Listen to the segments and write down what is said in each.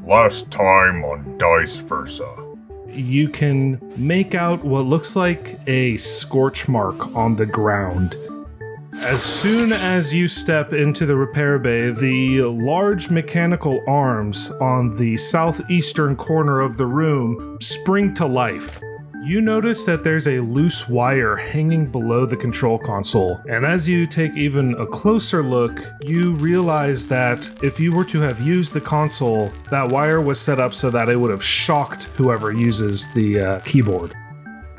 Last time on Dice Versa. You can make out what looks like a scorch mark on the ground. As soon as you step into the repair bay, the large mechanical arms on the southeastern corner of the room spring to life. You notice that there's a loose wire hanging below the control console, and as you take even a closer look, you realize that if you were to have used the console, that wire was set up so that it would have shocked whoever uses the keyboard.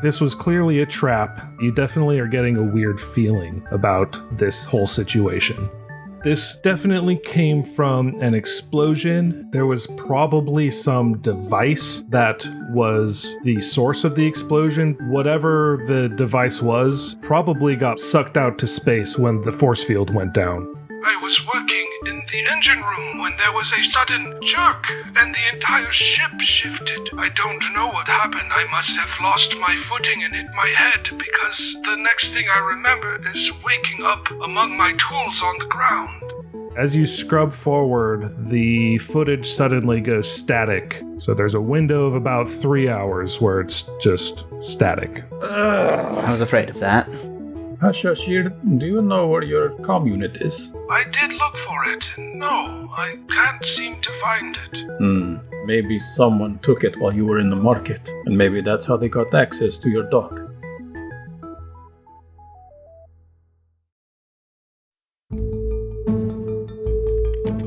This was clearly a trap. You definitely are getting a weird feeling about this whole situation. This definitely came from an explosion. There was probably some device that was the source of the explosion. Whatever the device was, probably got sucked out to space when the force field went down. I was working in the engine room when there was a sudden jerk, and the entire ship shifted. I don't know what happened. I must have lost my footing and hit my head, because the next thing I remember is waking up among my tools on the ground. As you scrub forward, the footage suddenly goes static. So there's a window of about 3 hours where it's just static. I was afraid of that. Hassachir, do you know where your comm unit is? I did look for it. No, I can't seem to find it. Maybe someone took it while you were in the market, and maybe that's how they got access to your dock.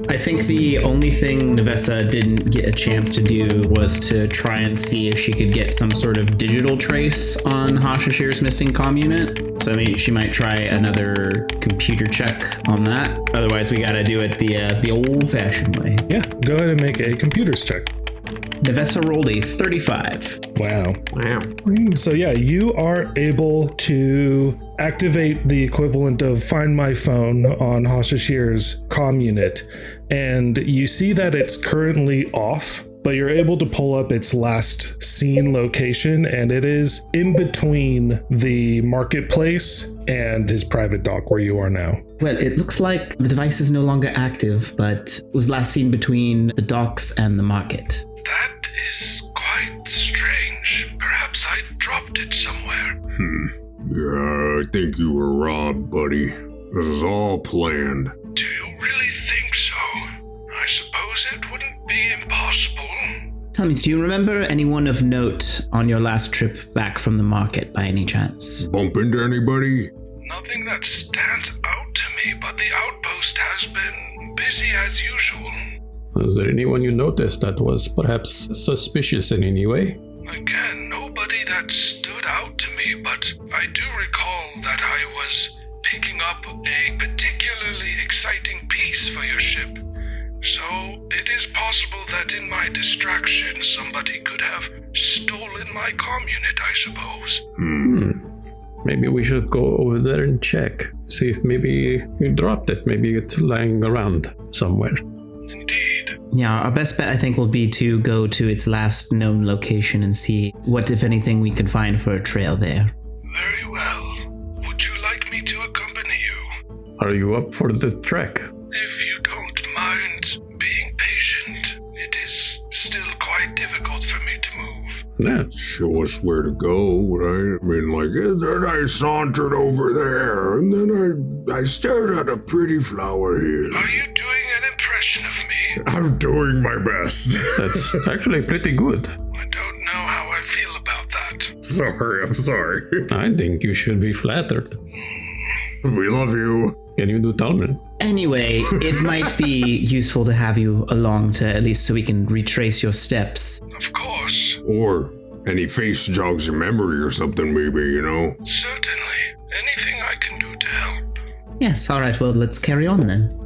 I think the only thing Nevessa didn't get a chance to do was to try and see if she could get some sort of digital trace on Hassachir's missing comm unit. So maybe she might try another computer check on that. Otherwise, we gotta do it the old-fashioned way. Yeah, go ahead and make a computers check. Nevessa rolled a 35. Wow. So yeah, you are able to activate the equivalent of Find My Phone on Hassachir's comm unit, and you see that it's currently off, but you're able to pull up its last seen location, and it is in between the marketplace and his private dock where you are now. Well, it looks like the device is no longer active, but was last seen between the docks and the market. That is quite strange. Perhaps I dropped it somewhere. Yeah, I think you were robbed, buddy. This is all planned. Do you really think so? I suppose it wouldn't be impossible. Tell me, do you remember anyone of note on your last trip back from the market by any chance? Bump into anybody? Nothing that stands out to me, but the outpost has been busy as usual. Was there anyone you noticed that was perhaps suspicious in any way? Again, nobody that stood out to me, but I do recall that I was picking up a particularly exciting piece for your ship. So it is possible that in my distraction, somebody could have stolen my comm unit, I suppose. Maybe we should go over there and check. See if maybe you dropped it. Maybe it's lying around somewhere. Indeed. Yeah, our best bet, I think, will be to go to its last known location and see what, if anything, we can find for a trail there. Very well. Would you like me to accompany you? Are you up for the trek? If you don't mind being patient, it is still quite difficult for me to move. Yeah. Show us where to go, right? I mean, like, and then I sauntered over there, and then I stared at a pretty flower here. Are you doing an impression of me? I'm doing my best. That's actually pretty good. I don't know how I feel about that. Sorry, I'm sorry. I think you should be flattered. We love you. Can you do Talman? Anyway, it might be useful to have you along to at least so we can retrace your steps. Of course. Or any face jogs your memory or something, maybe, you know? Certainly. Anything I can do to help. Yes, alright, well, let's carry on then.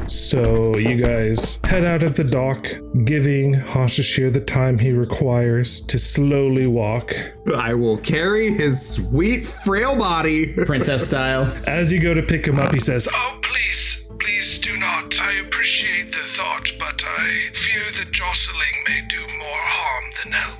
So you guys head out of the dock, giving Hassachir the time he requires to slowly walk. I will carry his sweet, frail body. Princess style. As you go to pick him up, he says, Oh, please do not. I appreciate the thought, but I fear that jostling may do more harm than help.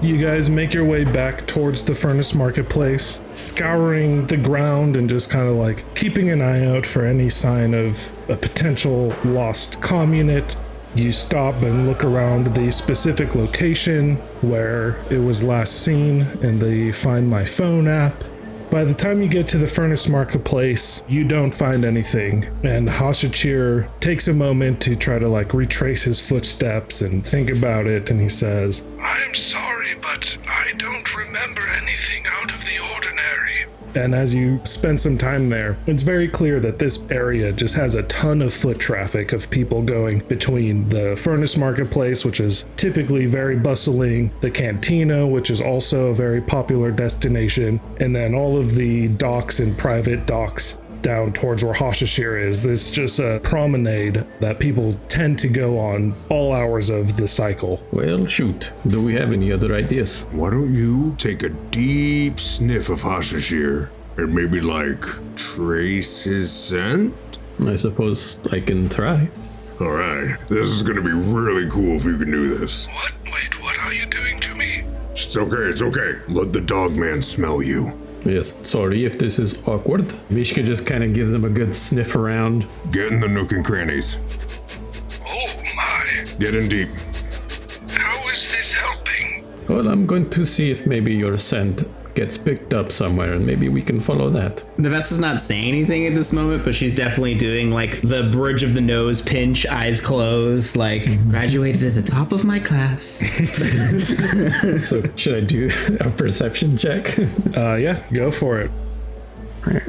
You guys make your way back towards the furnace marketplace, scouring the ground and just kind of like keeping an eye out for any sign of a potential lost comm unit. You stop and look around the specific location where it was last seen in the Find My Phone app. By the time you get to the furnace marketplace, you don't find anything, and Hassachir takes a moment to try to like retrace his footsteps and think about it, and he says, I'm sorry, but I don't remember anything out of the ordinary. and as you spend some time there, it's very clear that this area just has a ton of foot traffic of people going between the furnace marketplace, which is typically very bustling, the cantina, which is also a very popular destination, and then all of the docks and private docks down towards where Hassachir is. It's just a promenade that people tend to go on all hours of the cycle. Well, shoot. Do we have any other ideas? Why don't you take a deep sniff of Hassachir and maybe like trace his scent? I suppose I can try. Alright, this is gonna be really cool if you can do this. What? Wait, what are you doing to me? It's okay. Let the dog man smell you. Yes, sorry if this is awkward. Mishka just kind of gives him a good sniff around. Get in the nook and crannies. Oh my. Get in deep. How is this helping? Well, I'm going to see if maybe your scent gets picked up somewhere and maybe we can follow that. Nevessa's not saying anything at this moment, but she's definitely doing like the bridge of the nose pinch, eyes closed, like graduated at the top of my class. So should I do a perception check? Yeah, go for it.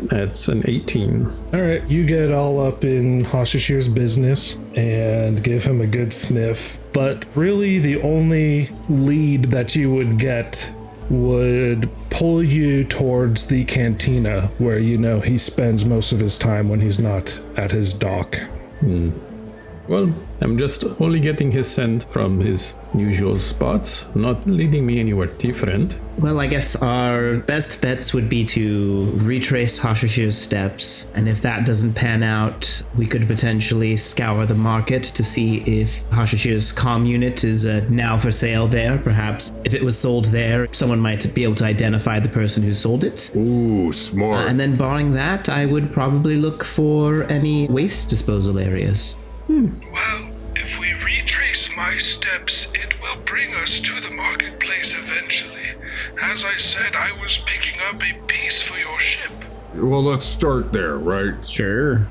That's an 18. All right, you get all up in Hassachir's business and give him a good sniff, but really the only lead that you would get would pull you towards the cantina where you know he spends most of his time when he's not at his dock. Well, I'm just only getting his scent from his usual spots, not leading me anywhere different. Well, I guess our best bets would be to retrace Hassachir's steps, and if that doesn't pan out, we could potentially scour the market to see if Hassachir's comm unit is now for sale there. Perhaps if it was sold there, someone might be able to identify the person who sold it. Ooh, smart. And then barring that, I would probably look for any waste disposal areas. Well, if we retrace my steps, it will bring us to the marketplace eventually. As I said, I was picking up a piece for your ship. Well, let's start there, right? Sure.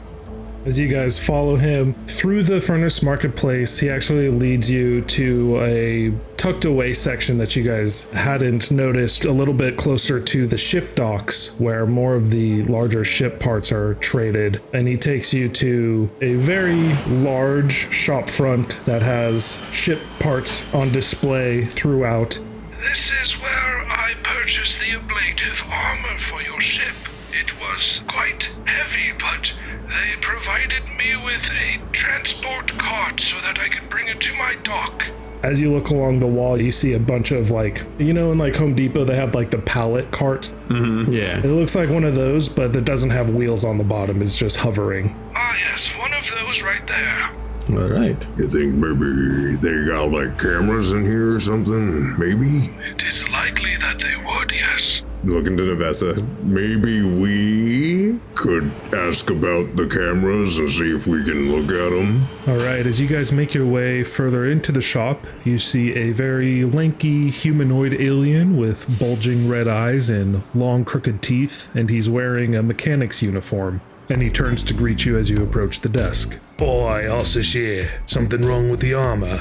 As you guys follow him through the furnace marketplace, he actually leads you to a tucked away section that you guys hadn't noticed, a little bit closer to the ship docks where more of the larger ship parts are traded. And he takes you to a very large shop front that has ship parts on display throughout. This is where I purchased the ablative armor for your ship. It was quite heavy, but they provided me with a transport cart so that I could bring it to my dock. As you look along the wall, you see a bunch of like, you know, in like Home Depot, they have like the pallet carts. Yeah. It looks like one of those, but it doesn't have wheels on the bottom. It's just hovering. Ah yes, one of those right there. All right. You think maybe they got like cameras in here or something? Maybe? It is likely that they would, yes. Looking to Nevessa, maybe we could ask about the cameras and see if we can look at them. All right, as you guys make your way further into the shop, you see a very lanky humanoid alien with bulging red eyes and long crooked teeth, and he's wearing a mechanic's uniform. And he turns to greet you as you approach the desk. Oi, Hassachir, something wrong with the armor?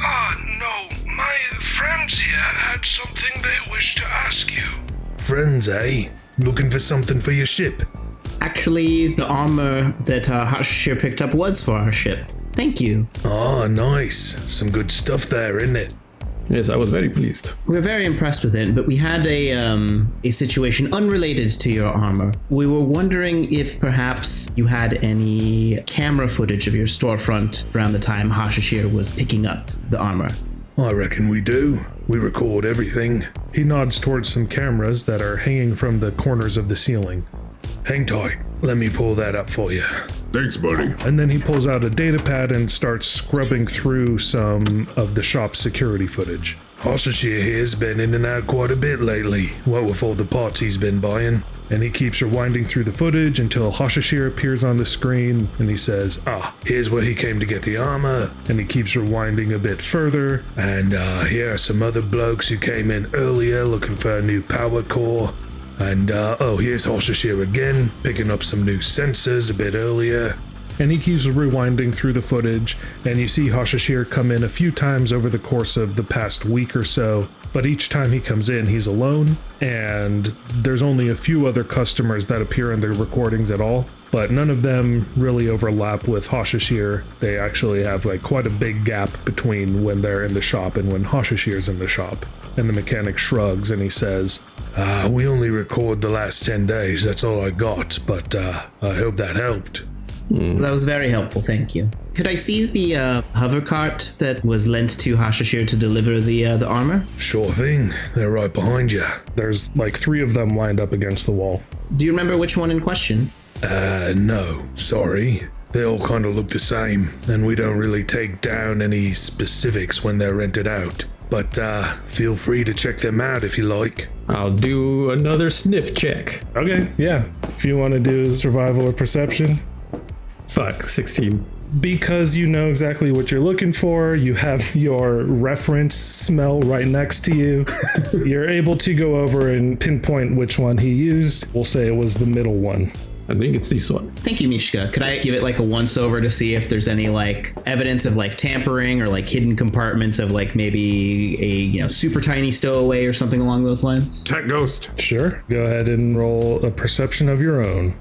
Ah, no, my friends here had something they wished to ask you. Friends, eh? Looking for something for your ship? Actually, the armor that Hassachir picked up was for our ship. Thank you. Oh, nice. Some good stuff there, isn't it? Yes, I was very pleased. We're very impressed with it, but we had a situation unrelated to your armor. We were wondering if perhaps you had any camera footage of your storefront around the time Hassachir was picking up the armor. I reckon we do. We record everything. He nods towards some cameras that are hanging from the corners of the ceiling. Hang tight. Let me pull that up for you. Thanks, buddy. And then he pulls out a data pad and starts scrubbing through some of the shop's security footage. Hassachir here's been in and out quite a bit lately, what with all the parts he's been buying. And he keeps rewinding through the footage until Hassachir appears on the screen and he says, Here's where he came to get the armor. and he keeps rewinding a bit further. And here are some other blokes who came in earlier looking for a new power core. And here's Hassachir again, picking up some new sensors a bit earlier. And he keeps rewinding through the footage, and you see Hassachir come in a few times over the course of the past week or so, but each time he comes in, he's alone, and there's only a few other customers that appear in the recordings at all, but none of them really overlap with Hassachir. They actually have like quite a big gap between when they're in the shop and when Hassachir's in the shop. And the mechanic shrugs and he says, We only record the last 10 days, that's all I got, but I hope that helped. That was very helpful, thank you. Could I see the hover cart that was lent to Hassachir to deliver the armor? Sure thing, they're right behind you. there's like 3 of them lined up against the wall. Do you remember which one in question? No, sorry. They all kind of look the same, and we don't really take down any specifics when they're rented out. But feel free to check them out if you like. I'll do another sniff check. Okay, yeah. If you want to do survival or perception. Fuck, 16. Because you know exactly what you're looking for, you have your reference smell right next to you. You're able to go over and pinpoint which one he used. We'll say it was the middle one. I think it's this one. Thank you, Mishka. Could I give it like a once over to see if there's any like evidence of like tampering or like hidden compartments of like maybe a super tiny stowaway or something along those lines? Tech Ghost. Sure. Go ahead and roll a perception of your own.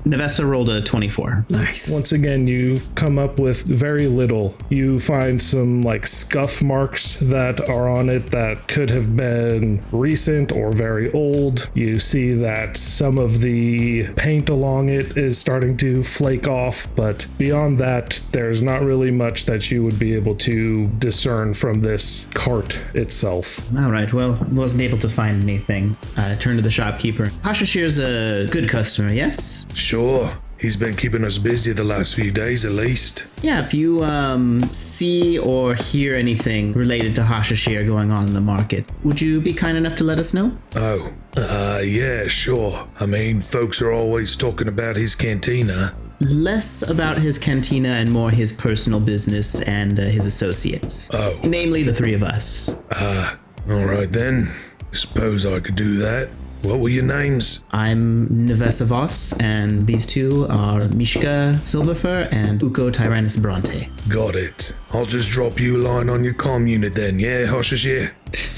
Nevessa rolled a 24. Nice. Once again, you come up with very little. You find some like scuff marks that are on it that could have been recent or very old. You see that some of the paint along it is starting to flake off, but beyond that, there's not really much that you would be able to discern from this cart itself. All right, well, wasn't able to find anything. I turned to the shopkeeper. Hassachir's a good customer, yes? Sure. He's been keeping us busy the last few days at least. Yeah, if you see or hear anything related to Hassachir going on in the market, would you be kind enough to let us know? Yeah, sure. I mean, folks are always talking about his cantina. Less about his cantina and more his personal business and his associates. Oh. Namely, the 3 of us. All right then. Suppose I could do that. What were your names? I'm Nevessa Voss, and these 2 are Mishka Silverfur and Uko Tyrannus Bronte. Got it. I'll just drop you a line on your comm unit then, yeah, Hassachir?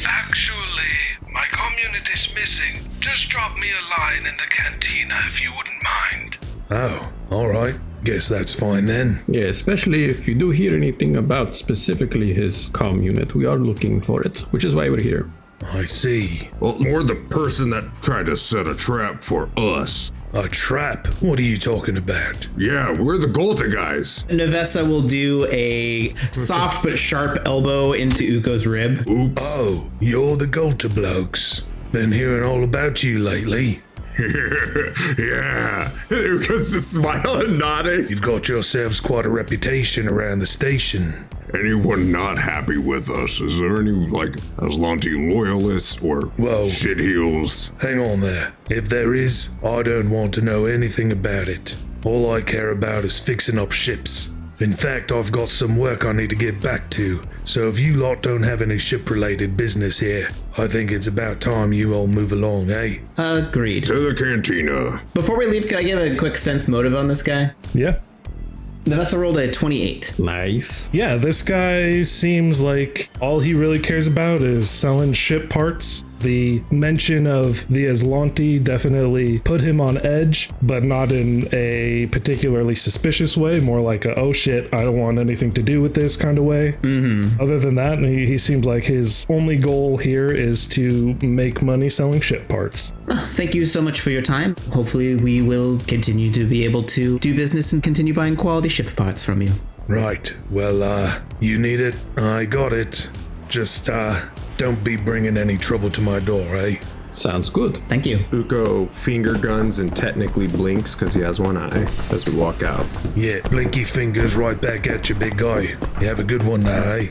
Actually, my comm unit is missing. Just drop me a line in the cantina if you wouldn't mind. Oh, alright. Guess that's fine then. Yeah, especially if you do hear anything about specifically his comm unit, we are looking for it, which is why we're here. I see. Well, we're the person that tried to set a trap for us. A trap? What are you talking about? Yeah, we're the Golta guys. Nevessa will do a soft but sharp elbow into Uko's rib. Oops. Oh, you're the Golta blokes. Been hearing all about you lately. Yeah. Uka's just smiling and nodding. You've got yourselves quite a reputation around the station. Anyone not happy with us? Is there any, like, Azlanti loyalists or Whoa. shitheels? Hang on there. If there is, I don't want to know anything about it. All I care about is fixing up ships. In fact, I've got some work I need to get back to, so if you lot don't have any ship-related business here, I think it's about time you all move along, eh? Agreed. To the cantina. Before we leave, can I give a quick sense motive on this guy? Yeah. Nevessa rolled a 28. Nice. Yeah, this guy seems like all he really cares about is selling ship parts. The mention of the Azlanti definitely put him on edge, but not in a particularly suspicious way, more like a, oh shit, I don't want anything to do with this kind of way. Other than that, he seems like his only goal here is to make money selling ship parts. Thank you so much for your time. Hopefully we will continue to be able to do business and continue buying quality ship parts from you. Right, well, you need it, I got it. Just, don't be bringing any trouble to my door, eh? Sounds good. Thank you. Uko finger guns and technically blinks because he has one eye as we walk out. Yeah, blinky fingers right back at you, big guy. You have a good one now, eh?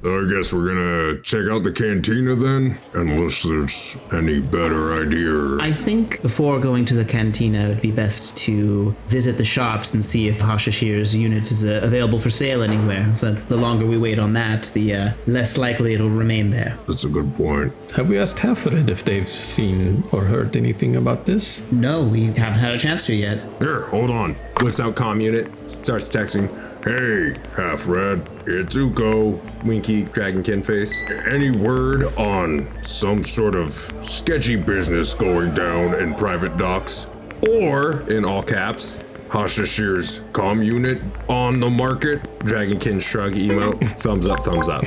I guess we're gonna check out the cantina then, unless there's any better idea. I think before going to the cantina, it would be best to visit the shops and see if Hassachir's unit is available for sale anywhere. So the longer we wait on that, the less likely it'll remain there. That's a good point. Have we asked Halfred if they've seen or heard anything about this? No, we haven't had a chance to yet. Here, hold on. Whips out comm unit, starts texting. Hey, Half-Red, it's Uko. Winky, Dragonkin face. Any word on some sort of sketchy business going down in private docks? Or, in all caps, Hassachir's comm unit on the market? Dragonkin shrug emote. Thumbs up, thumbs up.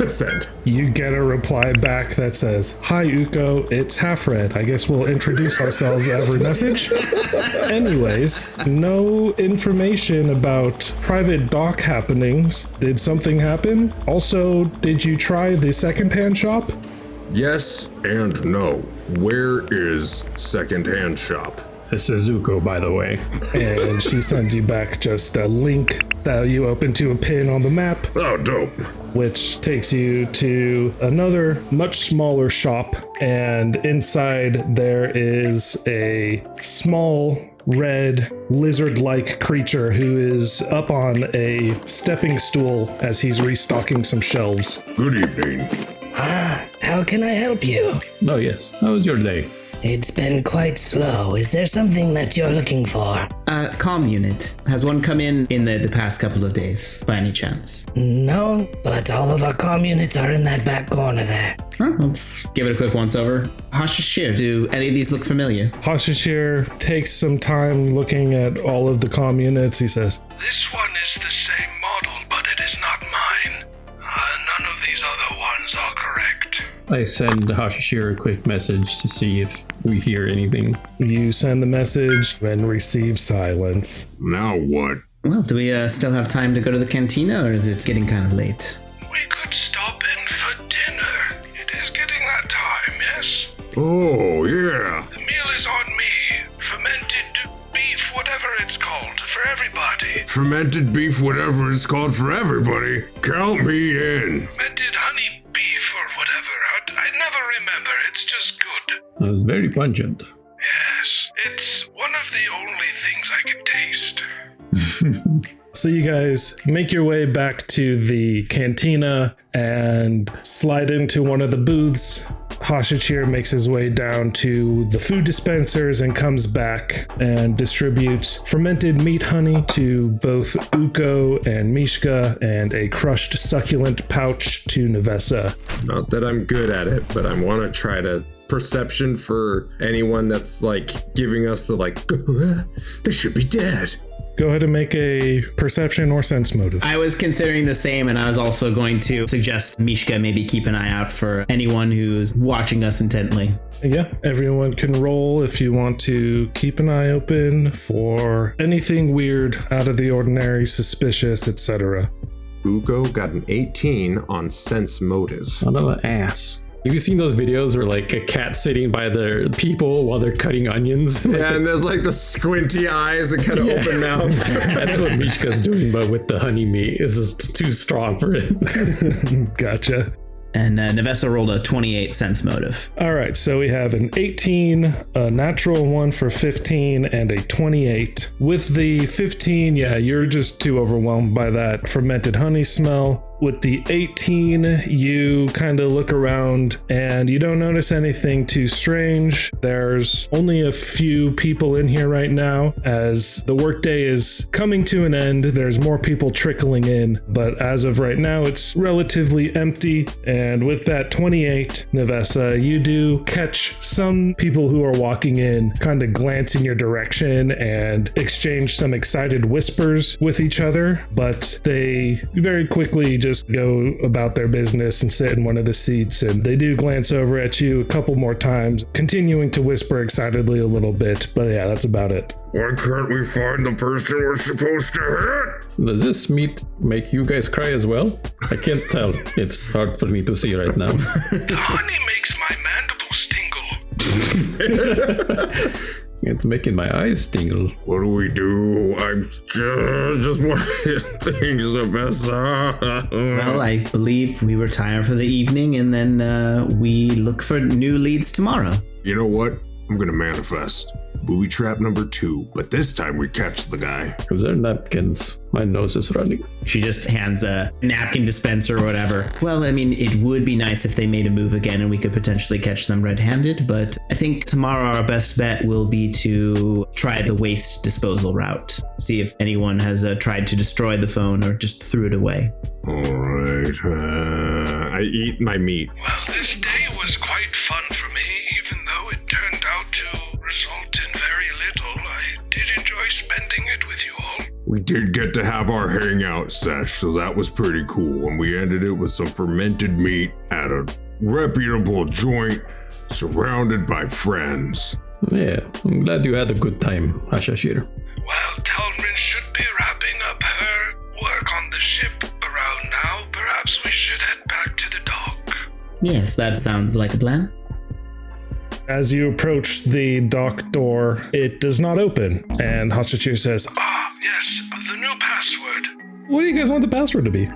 Send. You get a reply back that says, "Hi Uko, it's Halfred. I guess we'll introduce ourselves every message." Anyways, no information about private dock happenings. Did something happen? Also, did you try the secondhand shop? Yes and no. Where is secondhand shop? This is Zuko, by the way. And she sends you back just a link that you open to a pin on the map, Oh, dope. which takes you to another much smaller shop. And inside there is a small red lizard-like creature who is up on a stepping stool as he's restocking some shelves. Good evening. How can I help you? Oh, yes. How was your day? It's been quite slow. Is there something that you're looking for? Comm unit. Has one come in the past couple of days, by any chance? No, but all of our comm units are in that back corner there. Huh, let's give it a quick once-over. Hassachir, do any of these look familiar? Hassachir takes some time looking at all of the comm units. He says, This one is the same model, but it is not mine. None of these other ones are correct. I send Hassachir a quick message to see if we hear anything. you send the message and receive silence. Now what? Well, do we still have time to go to the cantina, or is it getting kind of late? We could stop in for dinner. It is getting that time, yes? Oh, yeah. The meal is on me. Fermented beef, whatever it's called, for everybody. Fermented beef, whatever it's called for everybody. Count me in. Fermented honey beef or whatever. I never remember. It's just good. Very pungent. Yes, it's one of the only things I can taste. So you guys make your way back to the cantina and slide into one of the booths. Hassachir makes his way down to the food dispensers and comes back and distributes fermented meat honey to both Uko and Mishka and a crushed succulent pouch to Nevessa. Not that I'm good at it, but I want to try to perception for anyone that's like giving us the like, they should be dead. Go ahead and make a perception or sense motive. I was considering the same, and I was also going to suggest Mishka maybe keep an eye out for anyone who's watching us intently. Yeah, everyone can roll if you want to keep an eye open for anything weird, out of the ordinary, suspicious, etc. Ugo got an 18 on sense motive. Son of an ass. Have you seen those videos where like a cat sitting by the people while they're cutting onions? Yeah, and there's like the squinty eyes and kind of open mouth. That's what Mishka's doing, but with the honey meat. This is too strong for it. Gotcha. And Nevessa rolled a 28 sense motive. All right, so we have an 18, a natural 1 for 15, and a 28. With the 15, yeah, you're just too overwhelmed by that fermented honey smell. With the 18, you kind of look around and you don't notice anything too strange. There's only a few people in here right now. As the workday is coming to an end, there's more people trickling in, but as of right now, it's relatively empty. And with that 28, Nevessa, you do catch some people who are walking in, kind of glance in your direction and exchange some excited whispers with each other, but they very quickly just go about their business and sit in one of the seats, and they do glance over at you a couple more times, continuing to whisper excitedly a little bit, but yeah, that's about it. Why can't we find the person we're supposed to hit? Does this meat make you guys cry as well? I can't tell. It's hard for me to see right now. The honey makes my mandibles tingle. It's making my eyes tingle. What do we do? I'm just worried things the best. Well, I believe we retire for the evening and then we look for new leads tomorrow. You know what? I'm gonna manifest. Booby trap number 2, but this time we catch the guy. Because they're napkins. My nose is running. She just hands a napkin dispenser or whatever. Well, I mean, it would be nice if they made a move again and we could potentially catch them red-handed, but I think tomorrow our best bet will be to try the waste disposal route. See if anyone has tried to destroy the phone or just threw it away. Alright, I eat my meat. Well, this day was quite fun for me, even though it turned out to result in very little. I did enjoy spending it with you all. We did get to have our hangout sesh, so that was pretty cool. And we ended it with some fermented meat at a reputable joint surrounded by friends. Yeah, I'm glad you had a good time, Hassachir. Well, Talrin should be wrapping up her work on the ship around now. Perhaps we should head back to the dock. Yes, that sounds like a plan. As you approach the dock door, it does not open, and Hassachir says, Ah, yes, the new password. "What do you guys want the password to be?"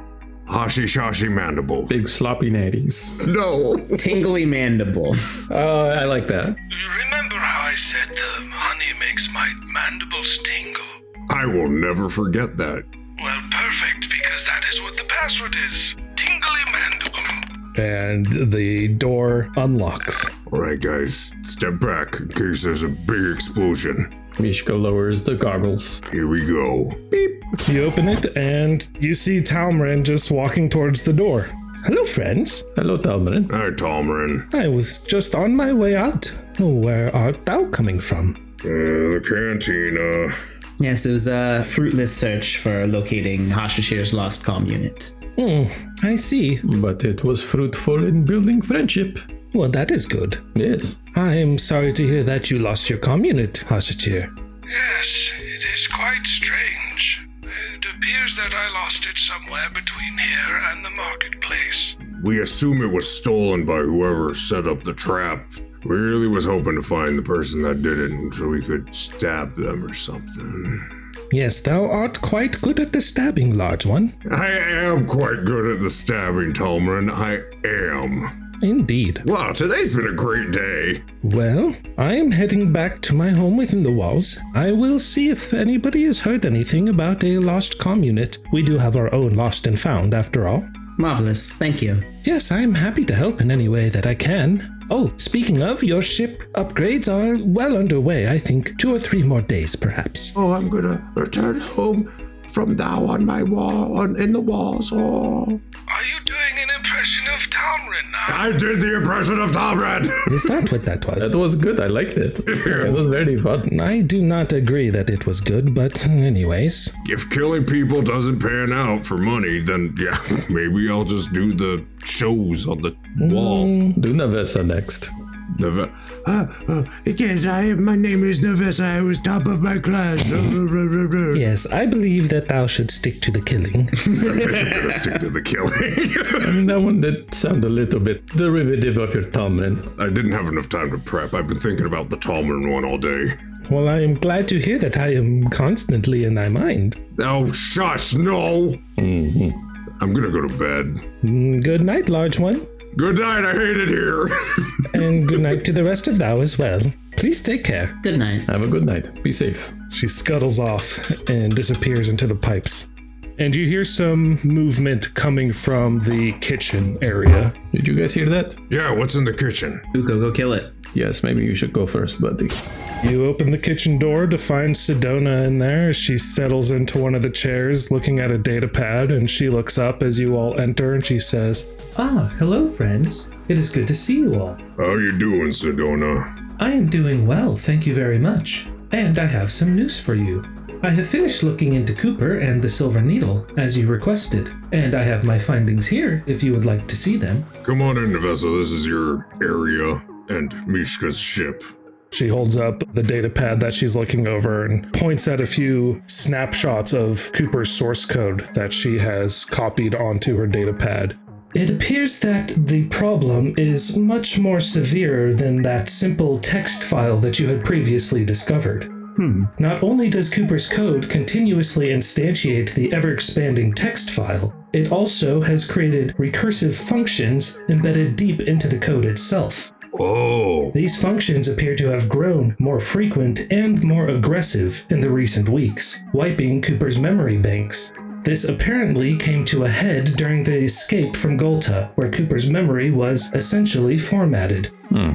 Hashi shashi mandible. Big sloppy natties. No. Tingly mandible. I like that. You remember how I said the honey makes my mandibles tingle? I will never forget that. Well, perfect, because that is what the password is. Tingly mandible. And the door unlocks. Alright, guys, step back in case there's a big explosion. Mishka lowers the goggles. Here we go. Beep. You open it, and you see Talmarin just walking towards the door. "Hello, friends. Hello, Talmarin. Hi, Talmarin. I was just on my way out. Where art thou coming from?" The canteen, Yes, it was a fruitless search for locating Hassachir's lost comm unit. I see. But it was fruitful in building friendship. Well, that is good. Yes. I'm sorry to hear that you lost your comm unit, Hassachir. Yes, it is quite strange. It appears that I lost it somewhere between here and the marketplace. We assume it was stolen by whoever set up the trap. We really was hoping to find the person that did it so we could stab them or something. Yes, thou art quite good at the stabbing, large one. I am quite good at the stabbing, Talmarin. I am. Indeed. Wow, today's been a great day. Well, I am heading back to my home within the walls. I will see if anybody has heard anything about a lost comm unit. We do have our own lost and found, after all. Marvelous, thank you. Yes, I'm happy to help in any way that I can. Oh, speaking of, your ship upgrades are well underway. I think 2 or 3 more days, perhaps. Oh, I'm gonna return home from now on my wall, in the walls. Oh. Are you doing an impression of Talrin now? I did the impression of Talmarin. Is that what that was? That was good. I liked it. It was very fun. I do not agree that it was good, but anyways. If killing people doesn't pan out for money, then yeah, maybe I'll just do the shows on the wall. Do Navessa next. Yes, my name is Navessa. I was top of my class. Yes, I believe that thou should stick to the killing. I think I'm gonna stick to the killing. I mean, that one did sound a little bit derivative of your Talmarin. I didn't have enough time to prep. I've been thinking about the Talmarin one all day. Well, I am glad to hear that I am constantly in thy mind. Oh, shush, no! I'm gonna go to bed. Good night, large one. Good night, I hate it here. And good night to the rest of thou as well. Please take care. Good night. Have a good night. Be safe. She scuttles off and disappears into the pipes. And you hear some movement coming from the kitchen area. Did you guys hear that? Yeah, what's in the kitchen? Uko, go kill it. Yes, maybe you should go first, buddy. You open the kitchen door to find Sedona in there. She settles into one of the chairs looking at a data pad, and she looks up as you all enter and she says, "Ah, hello friends. It is good to see you all. How you doing, Sedona? I am doing well, thank you very much. And I have some news for you. I have finished looking into Cooper and the Silver Needle, as you requested, and I have my findings here if you would like to see them." Come on in, Navessa. This is your area and Mishka's ship. She holds up the data pad that she's looking over and points at a few snapshots of Cooper's source code that she has copied onto her data pad. It appears that the problem is much more severe than that simple text file that you had previously discovered. Not only does Cooper's code continuously instantiate the ever-expanding text file, it also has created recursive functions embedded deep into the code itself. Oh. These functions appear to have grown more frequent and more aggressive in the recent weeks, wiping Cooper's memory banks. This apparently came to a head during the escape from Golta, where Cooper's memory was essentially formatted.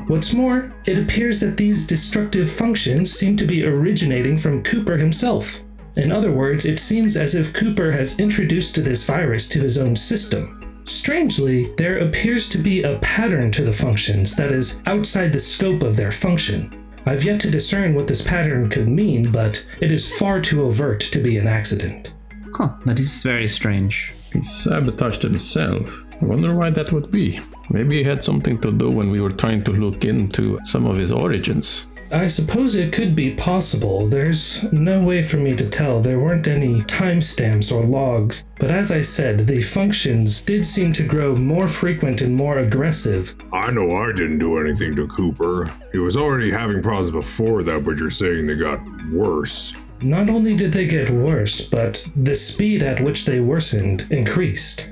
What's more, it appears that these destructive functions seem to be originating from Cooper himself. In other words, it seems as if Cooper has introduced this virus to his own system. Strangely, there appears to be a pattern to the functions that is outside the scope of their function. I've yet to discern what this pattern could mean, but it is far too overt to be an accident. That is very strange. He sabotaged himself. I wonder why that would be. Maybe he had something to do when we were trying to look into some of his origins. I suppose it could be possible. There's no way for me to tell. There weren't any timestamps or logs. But as I said, the functions did seem to grow more frequent and more aggressive. I know I didn't do anything to Cooper. He was already having problems before that, but you're saying they got worse. Not only did they get worse, but the speed at which they worsened increased.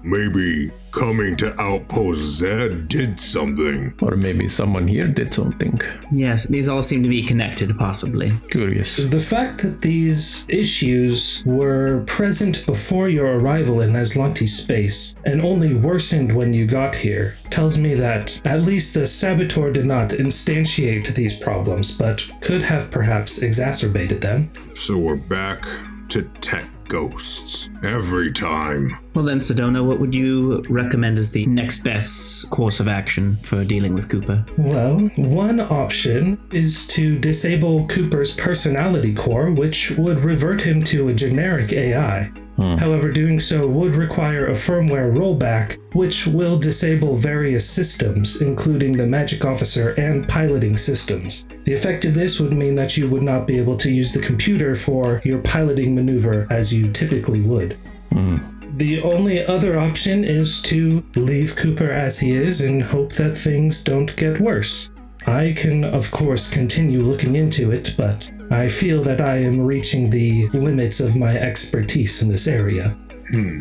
Maybe coming to Outpost Zed did something. Or maybe someone here did something. Yes, these all seem to be connected, possibly. Curious. The fact that these issues were present before your arrival in Azlanti space and only worsened when you got here tells me that at least the saboteur did not instantiate these problems, but could have perhaps exacerbated them. So we're back to tech ghosts every time. Well then, Sedona, what would you recommend as the next best course of action for dealing with Cooper? Well, one option is to disable Cooper's personality core, which would revert him to a generic AI. However, doing so would require a firmware rollback, which will disable various systems, including the magic officer and piloting systems. The effect of this would mean that you would not be able to use the computer for your piloting maneuver as you typically would. The only other option is to leave Cooper as he is and hope that things don't get worse. I can, of course, continue looking into it, but I feel that I am reaching the limits of my expertise in this area.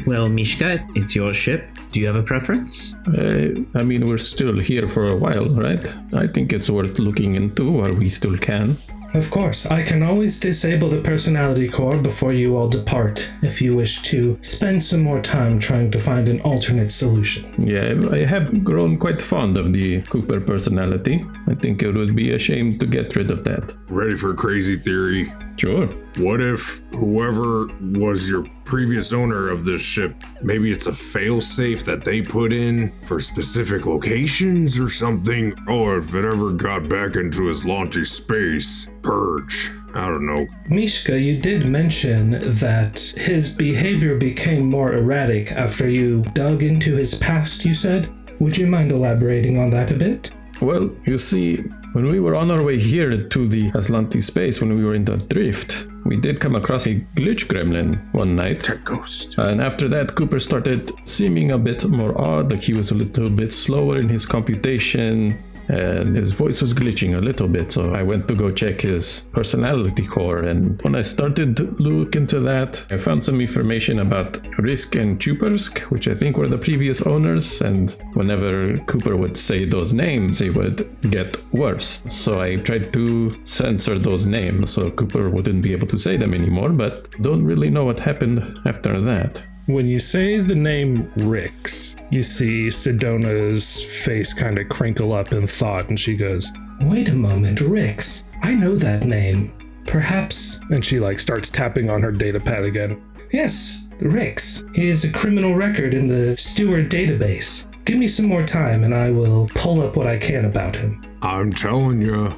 Well, Mishka, it's your ship. Do you have a preference? I mean, we're still here for a while, right? I think it's worth looking into while we still can. Of course, I can always disable the personality core before you all depart if you wish to spend some more time trying to find an alternate solution. Yeah, I have grown quite fond of the Cooper personality. I think it would be a shame to get rid of that. Ready for a crazy theory? Sure. What if whoever was your previous owner of this ship, maybe it's a failsafe that they put in for specific locations or something? Or if it ever got back into Azlanti space, purge. I don't know. Mishka, you did mention that his behavior became more erratic after you dug into his past, you said? Would you mind elaborating on that a bit? Well, you see, when we were on our way here to the Azlanti space, when we were in the drift, we did come across a glitch gremlin one night. Tech ghost. And after that, Cooper started seeming a bit more odd, like he was a little bit slower in his computation, and his voice was glitching a little bit, so I went to go check his personality core, and when I started to look into that, I found some information about Risk and Chupersk, which I think were the previous owners, and whenever Cooper would say those names, it would get worse. So I tried to censor those names so Cooper wouldn't be able to say them anymore, but don't really know what happened after that. When you say the name Rix, you see Sedona's face kind of crinkle up in thought, and she goes, Wait a moment, Rix. I know that name. Perhaps... and she starts tapping on her datapad again. Yes, Rix. He is a criminal record in the steward database. Give me some more time and I will pull up what I can about him. I'm telling you,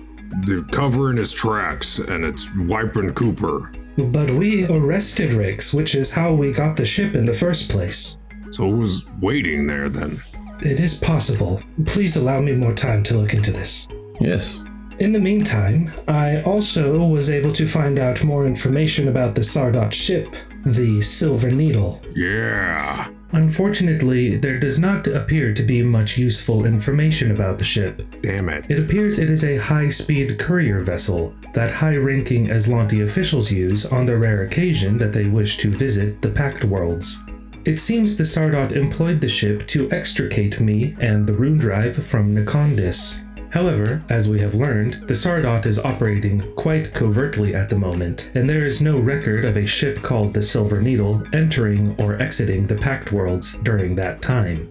they're covering his tracks and it's wiping Cooper. But we arrested Rix, which is how we got the ship in the first place. So who's waiting there then? It is possible. Please allow me more time to look into this. Yes. In the meantime, I also was able to find out more information about the Sardot ship, the Silver Needle. Yeah, Unfortunately, there does not appear to be much useful information about the ship. Damn it. It appears it is a high-speed courier vessel that high-ranking Azlanti officials use on the rare occasion that they wish to visit the Pact Worlds. It seems the Sardot employed the ship to extricate me and the Rune Drive from Nikondis. However, as we have learned, the Sardot is operating quite covertly at the moment, and there is no record of a ship called the Silver Needle entering or exiting the Pact Worlds during that time.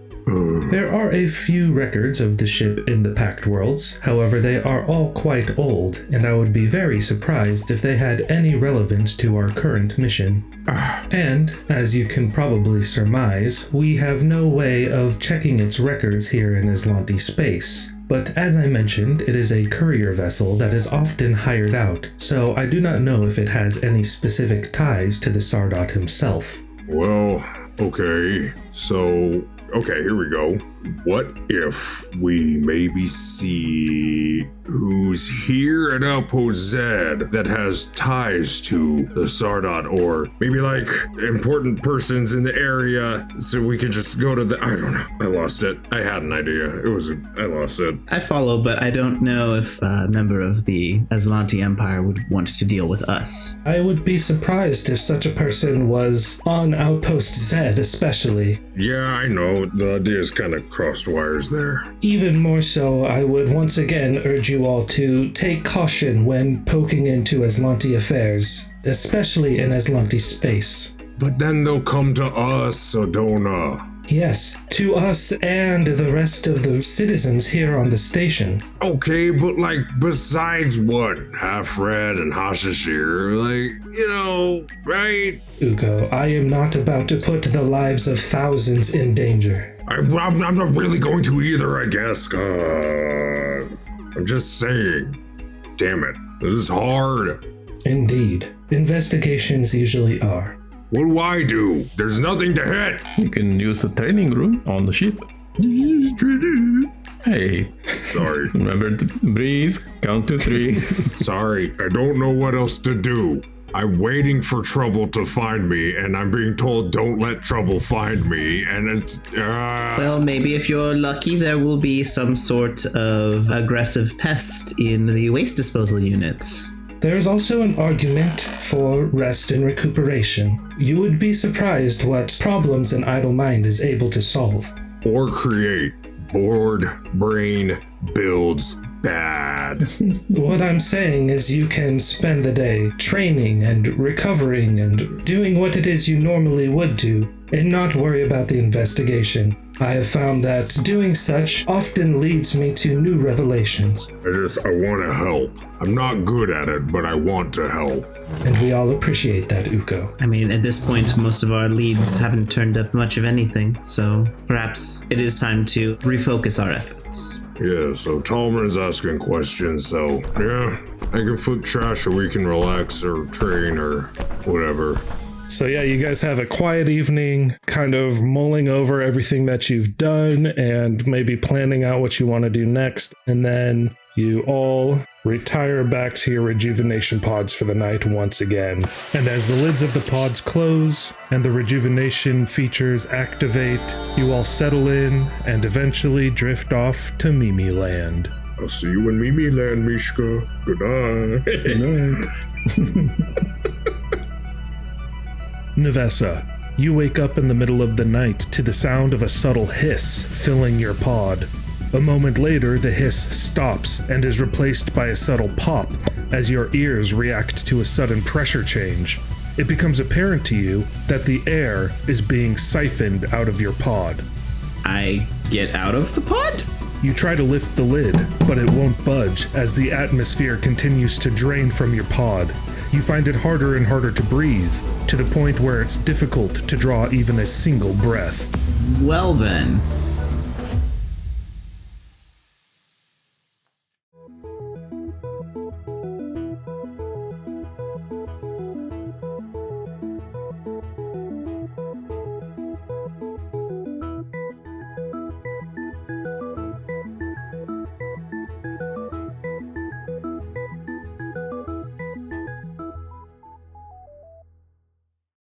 There are a few records of the ship in the Pact Worlds, however they are all quite old, and I would be very surprised if they had any relevance to our current mission. And, as you can probably surmise, we have no way of checking its records here in Azlanti space. But as I mentioned, it is a courier vessel that is often hired out, so I do not know if it has any specific ties to the Sardot himself. Well, okay. So, okay, here we go. What if we maybe see who's here at Outpost Zed that has ties to the Sardot, or maybe like important persons in the area, so we could just go to the, I don't know. I lost it. I had an idea. I lost it. I follow, but I don't know if a member of the Azlanti Empire would want to deal with us. I would be surprised if such a person was on Outpost Zed, especially. Yeah, I know. The idea's kind of crossed wires there. Even more so, I would once again urge you all to take caution when poking into Azlanti affairs, especially in Azlanti space. But then they'll come to us, so don't Yes, to us and the rest of the citizens here on the station. Okay, but like, besides what? Half-Red and Hassachir, like, you know, right? Ugo, I am not about to put the lives of thousands in danger. I'm not really going to either, I guess. I'm just saying. Damn it. This is hard. Indeed. Investigations usually are. What do I do? There's nothing to hit. You can use the training room on the ship. Hey. Sorry. Remember to breathe, count to 3. Sorry, I don't know what else to do. I'm waiting for trouble to find me, and I'm being told don't let trouble find me, and it's... Well, maybe if you're lucky, there will be some sort of aggressive pest in the waste disposal units. There is also an argument for rest and recuperation. You would be surprised what problems an idle mind is able to solve. Or create. Bored brain builds bad. What I'm saying is you can spend the day training and recovering and doing what it is you normally would do and not worry about the investigation. I have found that doing such often leads me to new revelations. I want to help. I'm not good at it, but I want to help. And we all appreciate that, Uko. I mean, at this point, most of our leads haven't turned up much of anything, so perhaps it is time to refocus our efforts. Yeah, so Talman's asking questions, so yeah, I can flip trash or we can relax or train or whatever. So yeah, you guys have a quiet evening, kind of mulling over everything that you've done and maybe planning out what you want to do next. And then you all retire back to your rejuvenation pods for the night once again. And as the lids of the pods close and the rejuvenation features activate, you all settle in and eventually drift off to Mimi Land. I'll see you in Mimi Land, Mishka. Good night. Good night. Nevessa, you wake up in the middle of the night to the sound of a subtle hiss filling your pod. A moment later, the hiss stops and is replaced by a subtle pop as your ears react to a sudden pressure change. It becomes apparent to you that the air is being siphoned out of your pod. I get out of the pod? You try to lift the lid, but it won't budge as the atmosphere continues to drain from your pod. You find it harder and harder to breathe, to the point where it's difficult to draw even a single breath. Well then,